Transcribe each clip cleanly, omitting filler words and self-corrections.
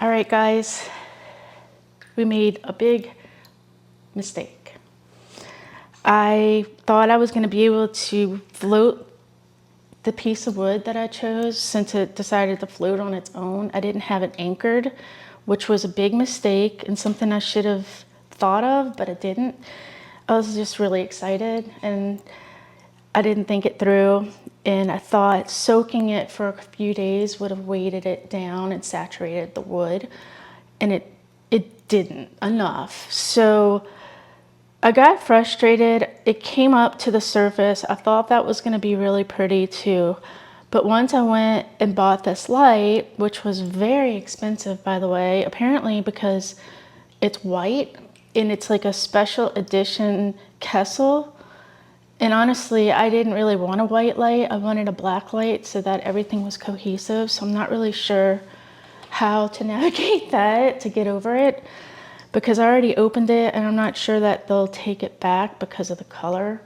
All right, guys, we made a big mistake. I thought I was going to be able to float the piece of wood that I chose since it decided to float on its own. I didn't have it anchored, which was a big mistake and something I should have thought of, but I didn't. I was just really excited and I didn't think it through. And I thought soaking it for a few days would have weighted it down and saturated the wood. And it didn't enough. So I got frustrated. It came up to the surface. I thought that was going to be really pretty too. But once I went and bought this light, which was very expensive, by the way, apparently because it's white and it's like a special edition Kessel. And honestly, I didn't really want a white light. I wanted a black light so that everything was cohesive. So I'm not really sure how to navigate that to get over it, because I already opened it and I'm not sure that they'll take it back because of the color,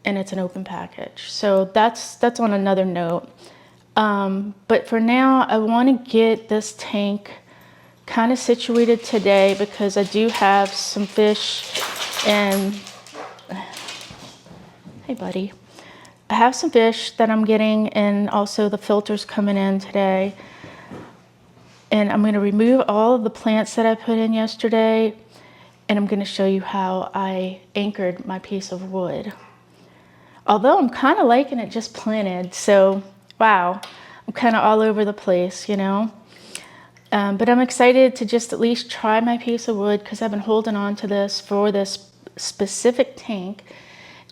and it's an open package. So that's on another note. But for now, I want to get this tank kind of situated today because I do have some fish and hey buddy, I have some fish that I'm getting and also the filters coming in today. And I'm going to remove all of the plants that I put in yesterday, and I'm going to show you how I anchored my piece of wood. Although I'm kind of liking it just planted, so wow, I'm kind of all over the place, you know. But I'm excited to just at least try my piece of wood because I've been holding on to this for this specific tank,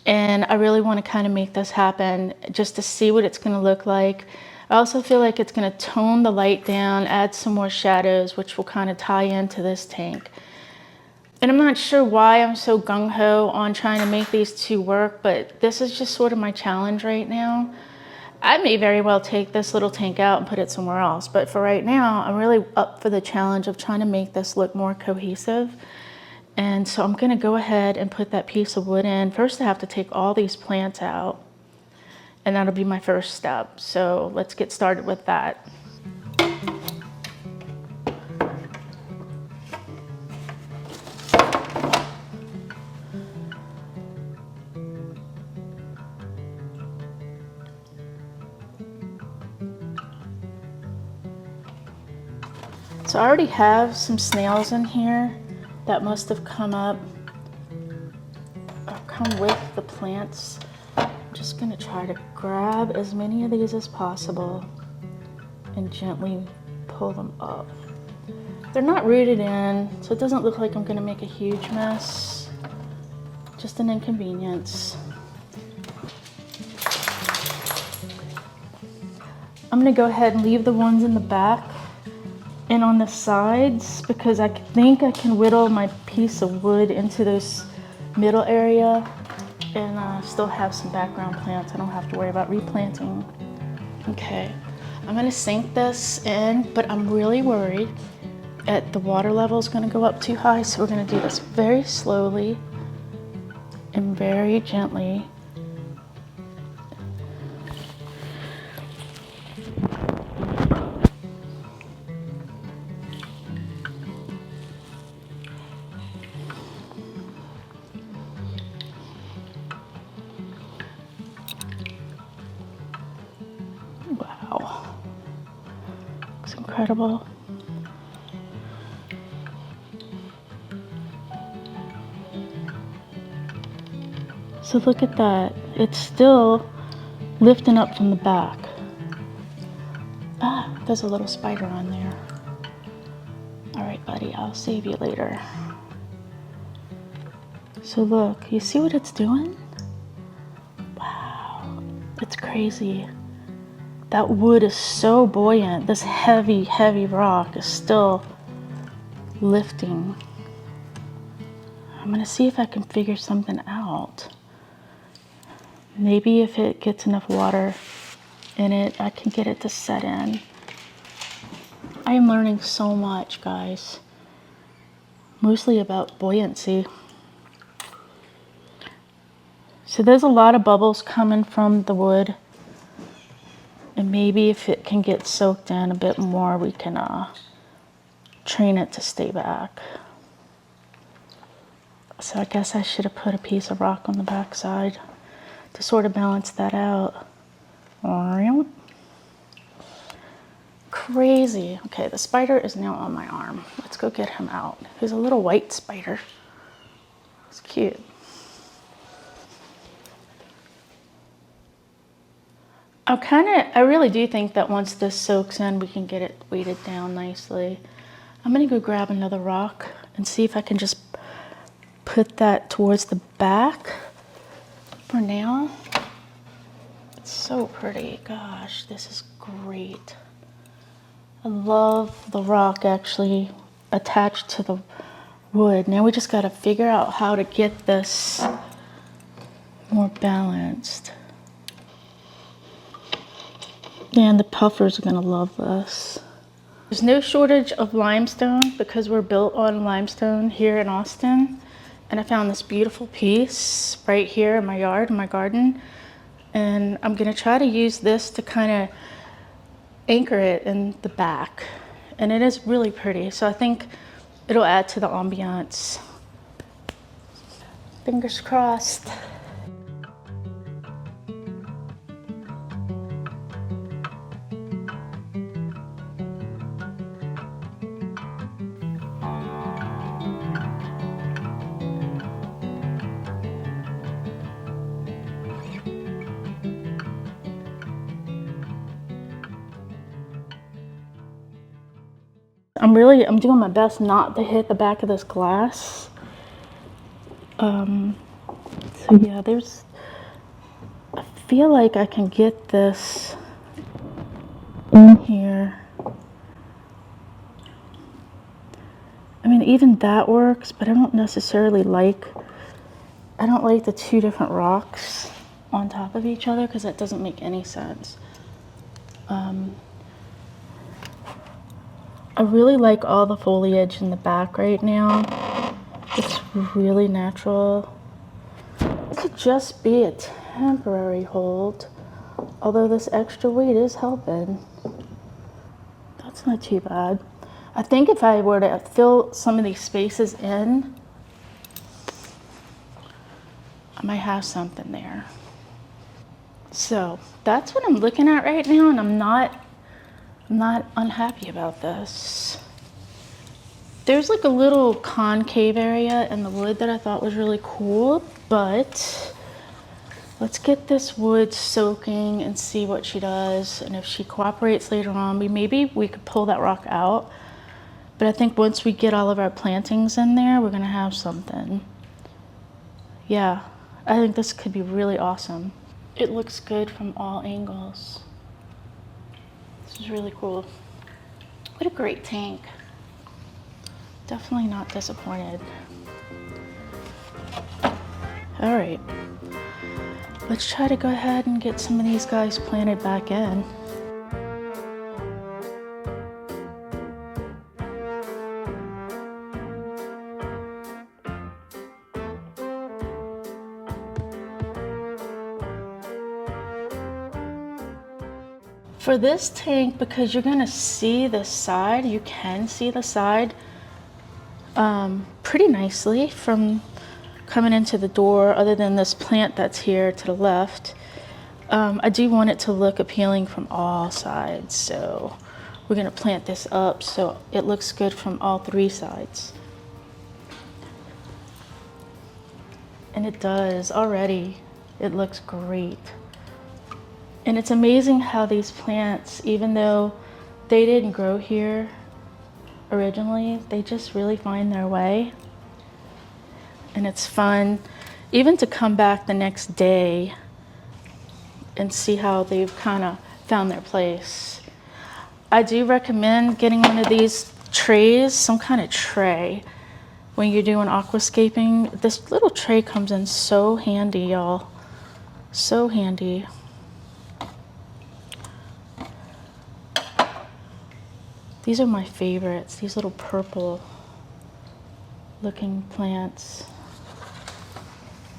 and I really want to kind of make this happen just to see what it's going to look like. I also feel like it's going to tone the light down, add some more shadows, which will kind of tie into this tank. And I'm not sure why I'm so gung-ho on trying to make these two work, but this is just sort of my challenge right now. I may very well take this little tank out and put it somewhere else, but for right now, I'm really up for the challenge of trying to make this look more cohesive. And so I'm going to go ahead and put that piece of wood in. First, I have to take all these plants out, and that'll be my first step. So let's get started with that. So I already have some snails in here that must have come up or come with the plants. I'm just going to try to grab as many of these as possible and gently pull them up. They're not rooted in, so it doesn't look like I'm going to make a huge mess. Just an inconvenience. I'm going to go ahead and leave the ones in the back and on the sides because I think I can whittle my piece of wood into this middle area and still have some background plants. I don't have to worry about replanting. Okay, I'm gonna sink this in, but I'm really worried that the water level is gonna go up too high, so we're gonna do this very slowly and very gently. Wow, looks incredible. So look at that, it's still lifting up from the back. Ah, there's a little spider on there. All right, buddy, I'll save you later. So look, you see what it's doing? Wow, it's crazy. That wood is so buoyant. This heavy, heavy rock is still lifting. I'm gonna see if I can figure something out. Maybe if it gets enough water in it, I can get it to set in. I am learning so much, guys. Mostly about buoyancy. So there's a lot of bubbles coming from the wood. And maybe if it can get soaked in a bit more, we can train it to stay back. So I guess I should have put a piece of rock on the back side to sort of balance that out. Crazy. Okay, the spider is now on my arm. Let's go get him out. He's a little white spider. It's cute. I really do think that once this soaks in, we can get it weighted down nicely. I'm gonna go grab another rock and see if I can just put that towards the back for now. It's so pretty. Gosh, this is great. I love the rock actually attached to the wood. Now we just gotta figure out how to get this more balanced. And the puffers are gonna love this. There's no shortage of limestone because we're built on limestone here in Austin. And I found this beautiful piece right here in my yard, in my garden. And I'm gonna try to use this to kind of anchor it in the back. And it is really pretty. So I think it'll add to the ambiance. Fingers crossed. I'm doing my best not to hit the back of this glass. So yeah, I feel like I can get this in here. I mean, even that works, but I don't necessarily like, I don't like the two different rocks on top of each other because that doesn't make any sense. I really like all the foliage in the back right now. It's really natural. It could just be a temporary hold, although this extra weight is helping. That's not too bad. I think if I were to fill some of these spaces in, I might have something there. So that's what I'm looking at right now, and I'm not unhappy about this. There's like a little concave area in the wood that I thought was really cool, but let's get this wood soaking and see what she does. And if she cooperates later on, maybe we could pull that rock out. But I think once we get all of our plantings in there, we're gonna have something. Yeah, I think this could be really awesome. It looks good from all angles. This is really cool. What a great tank. Definitely not disappointed. All right, let's try to go ahead and get some of these guys planted back in. For this tank, because you're gonna see the side, you can see the side pretty nicely from coming into the door, other than this plant that's here to the left. I do want it to look appealing from all sides, so we're gonna plant this up so it looks good from all three sides. And it does already. It looks great. And it's amazing how these plants, even though they didn't grow here originally, they just really find their way. And it's fun even to come back the next day and see how they've kind of found their place. I do recommend getting one of these trays, some kind of tray, when you're doing aquascaping. This little tray comes in so handy, y'all. So handy. These are my favorites, these little purple looking plants.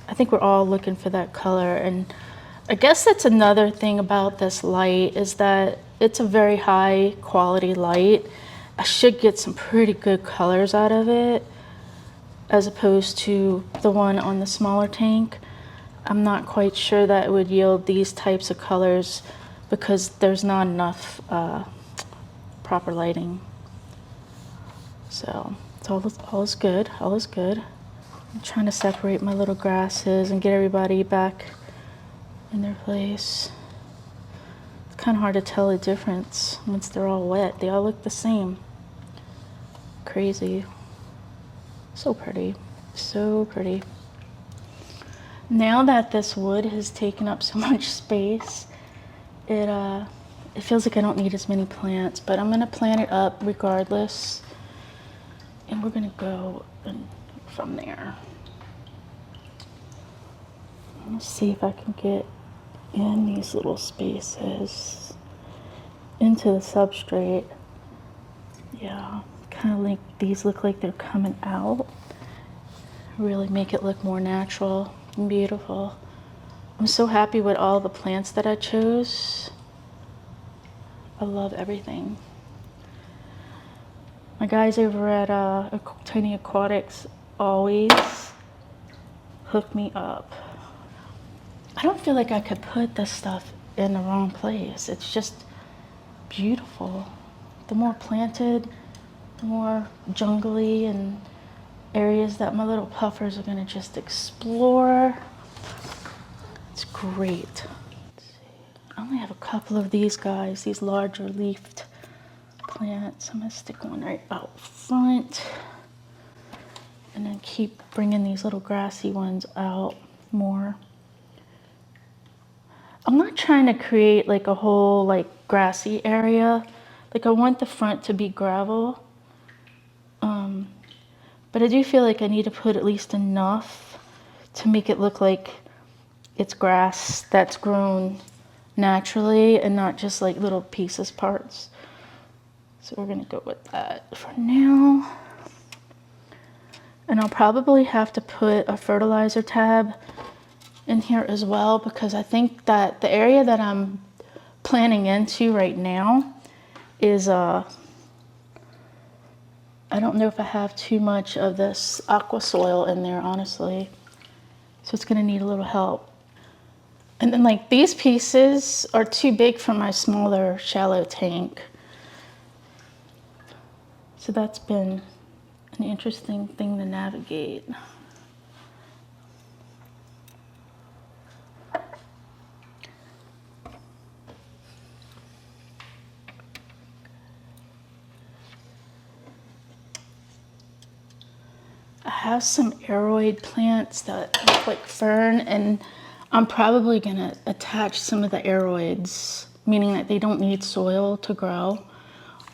I think we're all looking for that color, and I guess that's another thing about this light is that it's a very high quality light, I should get some pretty good colors out of it as opposed to the one on the smaller tank. I'm not quite sure that it would yield these types of colors because there's not enough proper lighting. So it's all is good, all is good. I'm trying to separate my little grasses and get everybody back in their place. It's kind of hard to tell the difference once they're all wet. They all look the same. Crazy. So pretty, so pretty. Now that this wood has taken up so much space, it feels like I don't need as many plants, but I'm gonna plant it up regardless, and we're gonna go from there. Let's see if I can get in these little spaces into the substrate. Yeah, kind of like these look like they're coming out. Really make it look more natural and beautiful. I'm so happy with all the plants that I chose. I love everything. My guys over at Tiny Aquatics always hook me up. I don't feel like I could put this stuff in the wrong place. It's just beautiful. The more planted, the more jungly and areas that my little puffers are gonna just explore. It's great. I only have a couple of these guys, these larger leafed plants. I'm gonna stick one right out front and then keep bringing these little grassy ones out more. I'm not trying to create like a whole like grassy area. Like I want the front to be gravel. But I do feel like I need to put at least enough to make it look like it's grass that's grown naturally and not just like little pieces, parts. So we're gonna go with that for now. And I'll probably have to put a fertilizer tab in here as well, because I think that the area that I'm planting into right now is I don't know if I have too much of this aqua soil in there, honestly. So it's gonna need a little help. And then like these pieces are too big for my smaller shallow tank. So that's been an interesting thing to navigate. I have some aroid plants that look like fern, and I'm probably gonna attach some of the aroids, meaning that they don't need soil to grow,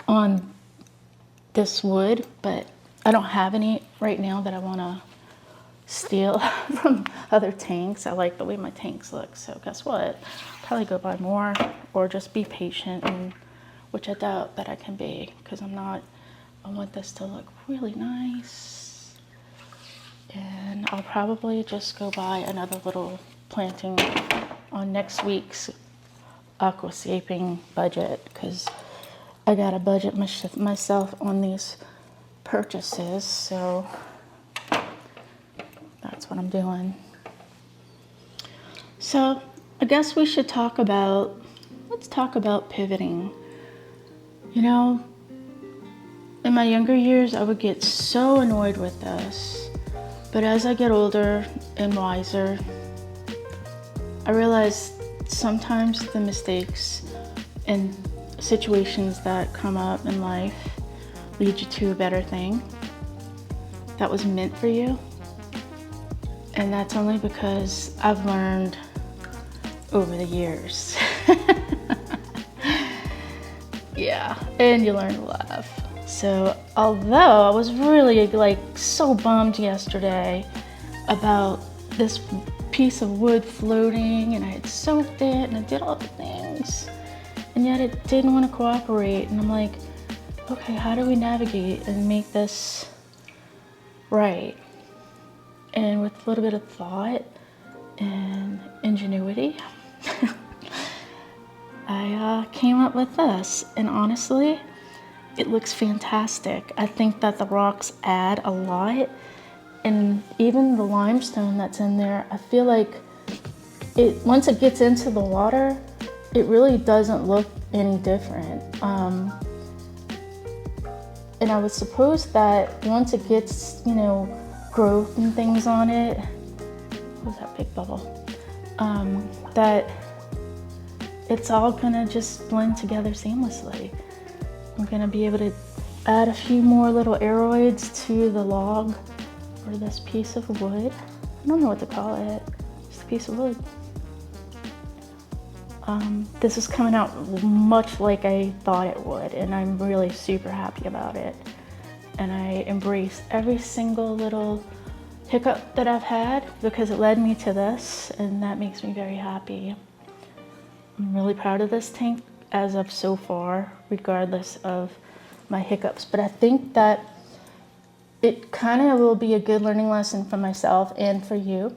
on this wood, but I don't have any right now that I wanna steal from other tanks. I like the way my tanks look, so guess what? Probably go buy more or just be patient, and which I doubt that I can be, because I want this to look really nice. And I'll probably just go buy another little planting on next week's aquascaping budget, because I gotta budget myself on these purchases, so that's what I'm doing. So I guess we should let's talk about pivoting. You know, in my younger years, I would get so annoyed with this. But as I get older and wiser, I realize sometimes the mistakes and situations that come up in life lead you to a better thing that was meant for you. And that's only because I've learned over the years. Yeah, and you learn to laugh. So although I was really like so bummed yesterday about this piece of wood floating, and I had soaked it and I did all the things, and yet it didn't want to cooperate, and I'm like, okay, how do we navigate and make this right? And with a little bit of thought and ingenuity, I came up with this, and honestly, it looks fantastic. I think that the rocks add a lot, and even the limestone that's in there, I feel like once it gets into the water, it really doesn't look any different. And I would suppose that once it gets, you know, growth and things on it, what was that big bubble? That it's all gonna just blend together seamlessly. I'm gonna be able to add a few more little aeroids to the log or this piece of wood. I don't know what to call it, just a piece of wood. This is coming out much like I thought it would, and I'm really super happy about it. And I embrace every single little hiccup that I've had because it led me to this, and that makes me very happy. I'm really proud of this tank as of so far, regardless of my hiccups. But I think that it kind of will be a good learning lesson for myself and for you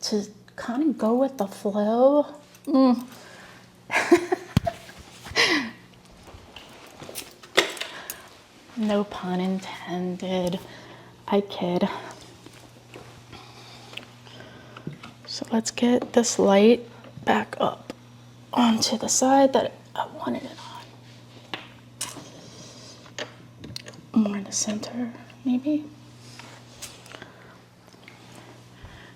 to kind of go with the flow. No pun intended. I kid. So let's get this light back up onto the side that I wanted it on. More in the center, maybe.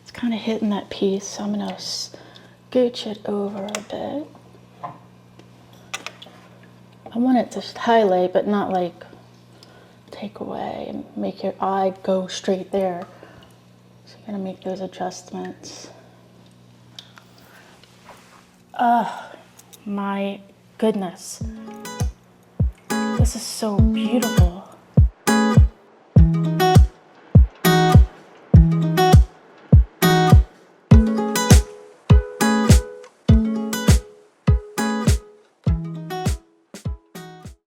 It's kind of hitting that piece, so I'm gonna scooch it over a bit. I want it to highlight, but not like take away and make your eye go straight there. So I'm gonna make those adjustments. My goodness. This is so beautiful.